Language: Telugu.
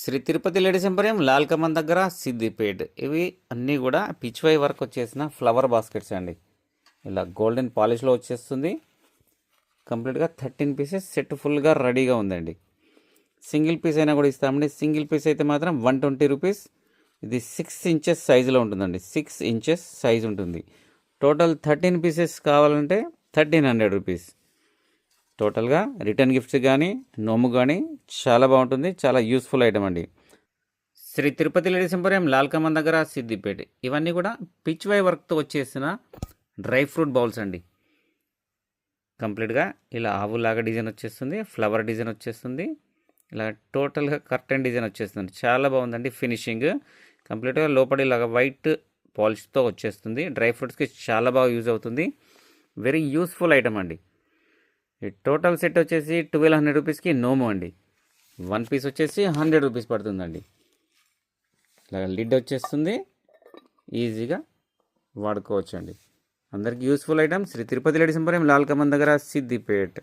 శ్రీ తిరుపతి లేడీస్ ఎంపోరియం లాల్ కమాన్ దగ్గర సిద్దిపేట్. ఇవి అన్నీ కూడా పిచ్వై వర్క్ వచ్చేసిన ఫ్లవర్ బాస్కెట్స్ అండి. ఇలా గోల్డెన్ పాలిష్లో వచ్చేస్తుంది. కంప్లీట్గా 13 పీసెస్ సెట్ ఫుల్గా రెడీగా ఉందండి. సింగిల్ పీస్ అయినా కూడా ఇస్తామండి. సింగిల్ పీస్ అయితే మాత్రం 120 రూపీస్. ఇది 6 ఇంచెస్ సైజులో ఉంటుందండి. 6 ఇంచెస్ సైజ్ ఉంటుంది. టోటల్ 13 పీసెస్ కావాలంటే 1300 రూపీస్. టోటల్గా రిటర్న్ గిఫ్ట్స్ కానీ నోము కానీ చాలా బాగుంటుంది. చాలా యూస్ఫుల్ ఐటమ్ అండి. శ్రీ తిరుపతి లేడీస్ ఎంపోరియం లాల్ కమాన్ దగ్గర సిద్దిపేట. ఇవన్నీ కూడా పిచ్వై వర్క్తో వచ్చేసిన డ్రై ఫ్రూట్ బౌల్స్ అండి. కంప్లీట్గా ఇలా ఆవులాగా డిజైన్ వచ్చేస్తుంది. ఫ్లవర్ డిజైన్ వచ్చేస్తుంది. ఇలా టోటల్గా కర్టెన్ డిజైన్ వచ్చేస్తుంది. చాలా బాగుందండి ఫినిషింగ్. కంప్లీట్గా లోపల ఇలాగ వైట్ పాలిష్తో వచ్చేస్తుంది. డ్రై ఫ్రూట్స్కి చాలా బాగా యూజ్ అవుతుంది. వెరీ యూస్ఫుల్ ఐటమ్ అండి. ఈ టోటల్ సెట్ వచ్చేసి 1200 రూపీస్కి నోము అండి. 1 పీస్ వచ్చేసి 100 రూపీస్ పడుతుందండి. ఇలా లిడ్ వచ్చేస్తుంది. ఈజీగా వాడుకోవచ్చు అండి. అందరికీ useful item. Shri Tirupati ladies emporium Lal Kaman దగ్గర సిద్దిపేట్.